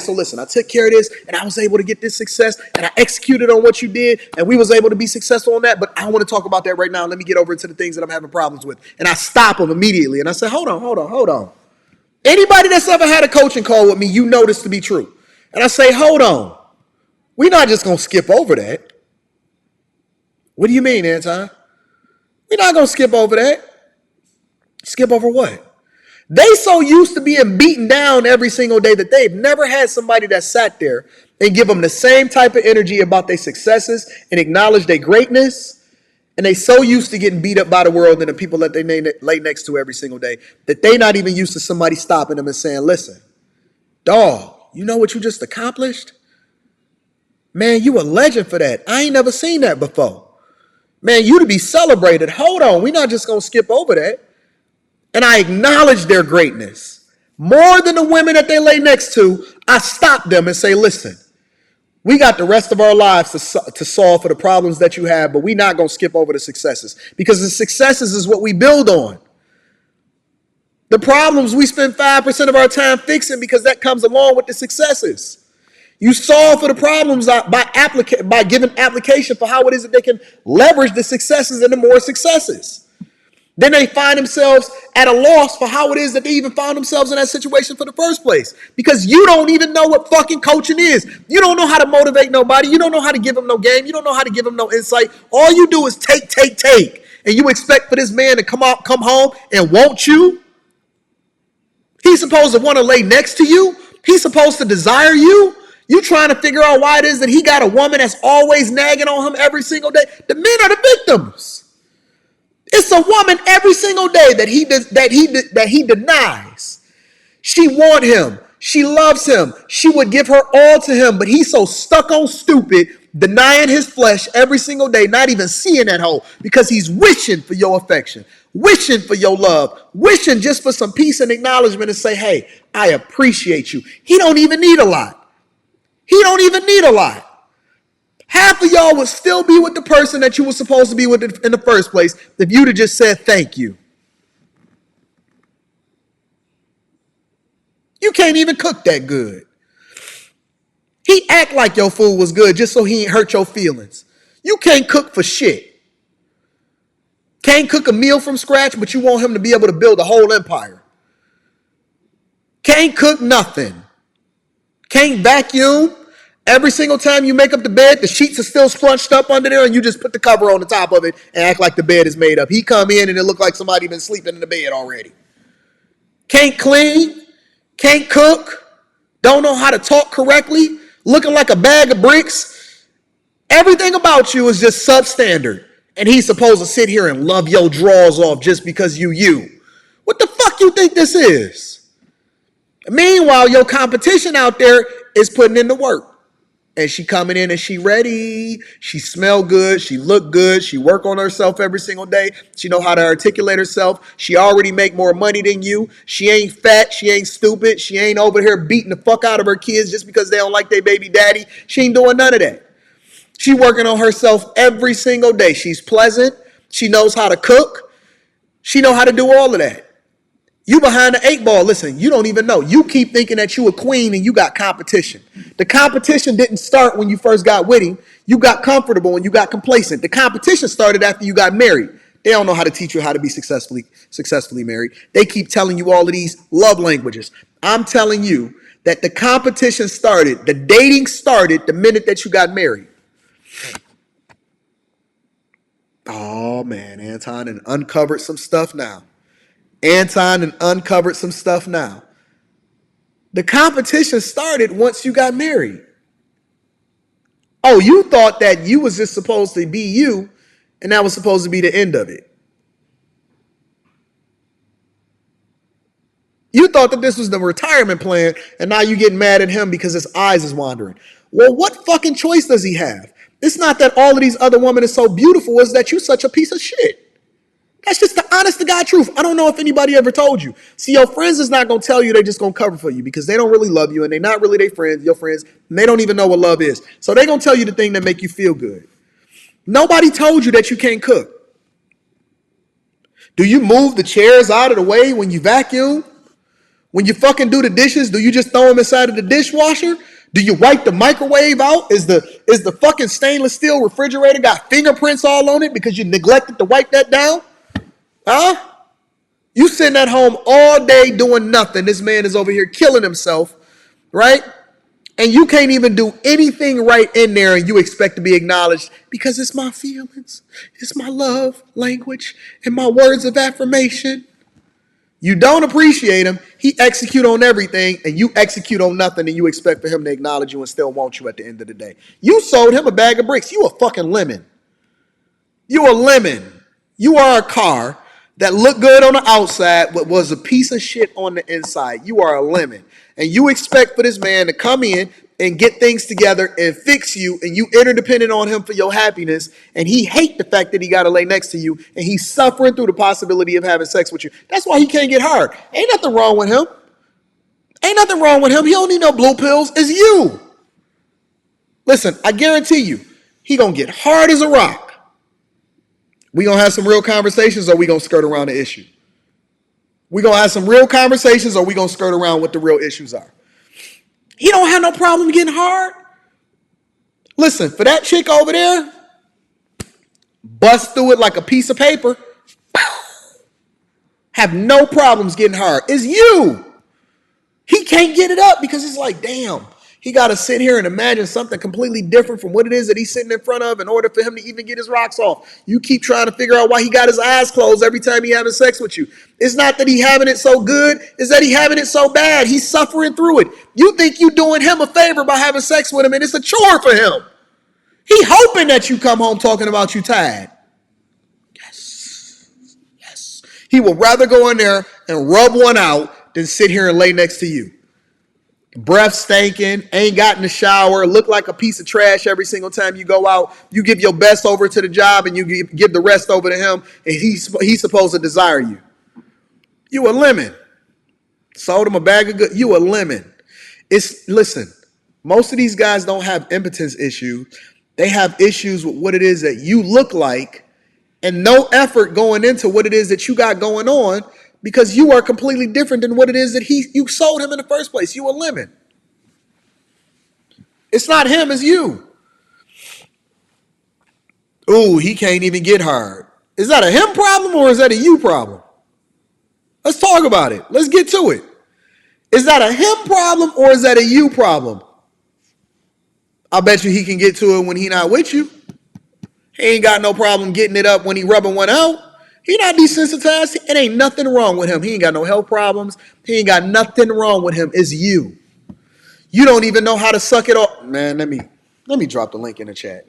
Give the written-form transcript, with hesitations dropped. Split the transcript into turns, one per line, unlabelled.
so listen, I took care of this and I was able to get this success and I executed on what you did and we was able to be successful on that, but I don't want to talk about that right now. Let me get over into the things that I'm having problems with. And I stop them immediately and I say, hold on. Anybody that's ever had a coaching call with me, you know this to be true. And I say, hold on. We're not just going to skip over that. What do you mean, Anton? We're not going to skip over that. Skip over what? They so used to being beaten down every single day that they've never had somebody that sat there and give them the same type of energy about their successes and acknowledge their greatness. And they so used to getting beat up by the world and the people that they lay next to every single day that they not even used to somebody stopping them and saying, listen, dog, you know what you just accomplished? Man, you a legend for that. I ain't never seen that before. Man, you to be celebrated. Hold on, we're not just going to skip over that. And I acknowledge their greatness. More than the women that they lay next to, I stop them and say, listen, we got the rest of our lives to solve for the problems that you have, but we're not going to skip over the successes because the successes is what we build on. The problems we spend 5% of our time fixing because that comes along with the successes. You solve for the problems by giving application for how it is that they can leverage the successes and the more successes. Then they find themselves at a loss for how it is that they even found themselves in that situation for the first place. Because you don't even know what fucking coaching is. You don't know how to motivate nobody. You don't know how to give them no game. You don't know how to give them no insight. All you do is take. And you expect for this man to come home and want you? He's supposed to want to lay next to you? He's supposed to desire you? You trying to figure out why it is that he got a woman that's always nagging on him every single day? The men are the victims. It's a woman every single day that he denies. She want him. She loves him. She would give her all to him, but he's so stuck on stupid, denying his flesh every single day, not even seeing that hole because he's wishing for your affection, wishing for your love, wishing just for some peace and acknowledgement and say, hey, I appreciate you. He don't even need a lot. Half of y'all would still be with the person that you were supposed to be with in the first place if you'd have just said thank you. You can't even cook that good. He act like your food was good just so he ain't hurt your feelings. You can't cook for shit. Can't cook a meal from scratch, but you want him to be able to build a whole empire. Can't cook nothing. Can't vacuum. Every single time you make up the bed, the sheets are still scrunched up under there and you just put the cover on the top of it and act like the bed is made up. He come in and it look like somebody been sleeping in the bed already. Can't clean, can't cook, don't know how to talk correctly, looking like a bag of bricks. Everything about you is just substandard. And he's supposed to sit here and love your drawers off just because you. What the fuck you think this is? Meanwhile, your competition out there is putting in the work. And she coming in and she ready. She smell good. She look good. She work on herself every single day. She know how to articulate herself. She already make more money than you. She ain't fat. She ain't stupid. She ain't over here beating the fuck out of her kids just because they don't like their baby daddy. She ain't doing none of that. She working on herself every single day. She's pleasant. She knows how to cook. She know how to do all of that. You behind the 8 ball. Listen, you don't even know. You keep thinking that you a queen and you got competition. The competition didn't start when you first got with him. You got comfortable and you got complacent. The competition started after you got married. They don't know how to teach you how to be successfully married. They keep telling you all of these love languages. I'm telling you that the competition started, the dating started the minute that you got married. Oh man, Anton and uncovered some stuff now. The competition started once you got married. Oh, you thought that you was just supposed to be you, and that was supposed to be the end of it. You thought that this was the retirement plan, and now you getting mad at him because his eyes is wandering. Well, what fucking choice does he have? It's not that all of these other women are so beautiful, it's that you such a piece of shit. That's just the honest to God truth. I don't know if anybody ever told you. See, your friends is not going to tell you, they just going to cover for you because they don't really love you and they're not really your friends, and they don't even know what love is. So they're going to tell you the thing that make you feel good. Nobody told you that you can't cook. Do you move the chairs out of the way when you vacuum? When you fucking do the dishes, do you just throw them inside of the dishwasher? Do you wipe the microwave out? Is the fucking stainless steel refrigerator got fingerprints all on it because you neglected to wipe that down? Huh? You sitting at home all day doing nothing. This man is over here killing himself, right? And you can't even do anything right in there and you expect to be acknowledged because it's my feelings. It's my love language and my words of affirmation. You don't appreciate him. He execute on everything and you execute on nothing and you expect for him to acknowledge you and still want you at the end of the day. You sold him a bag of bricks. You a fucking lemon. You a lemon. You are a car that looked good on the outside but was a piece of shit on the inside. You are a lemon. And you expect for this man to come in and get things together and fix you, and you interdependent on him for your happiness, and he hate the fact that he got to lay next to you, and he's suffering through the possibility of having sex with you. That's why he can't get hard. Ain't nothing wrong with him. Ain't nothing wrong with him. He don't need no blue pills. It's you. Listen, I guarantee you, he gonna get hard as a rock. We gonna have some real conversations, or we gonna skirt around the issue? We gonna have some real conversations, or we gonna skirt around what the real issues are? He don't have no problem getting hard. Listen, for that chick over there, bust through it like a piece of paper. Have no problems getting hard. It's you. He can't get it up because it's like, damn, he got to sit here and imagine something completely different from what it is that he's sitting in front of in order for him to even get his rocks off. You keep trying to figure out why he got his eyes closed every time he having sex with you. It's not that he having it so good. It's that he having it so bad. He's suffering through it. You think you doing him a favor by having sex with him, and it's a chore for him. He hoping that you come home talking about you tired. Yes. Yes. He will rather go in there and rub one out than sit here and lay next to you. Breath stinking, ain't got in the shower, look like a piece of trash every single time you go out. You give your best over to the job and you give the rest over to him, and he's supposed to desire you. You a lemon. Sold him a bag of good. You a lemon. Listen, most of these guys don't have impotence issues. They have issues with what it is that you look like and no effort going into what it is that you got going on, because you are completely different than what it is that you sold him in the first place. You a lemon. It's not him, it's you. Ooh, he can't even get hard. Is that a him problem or is that a you problem? Let's talk about it. Let's get to it. Is that a him problem or is that a you problem? I bet you he can get to it when he not with you. He ain't got no problem getting it up when he rubbing one out. He not desensitized. It ain't nothing wrong with him. He ain't got no health problems. He ain't got nothing wrong with him. It's you. You don't even know how to suck it off. Man, let me drop the link in the chat.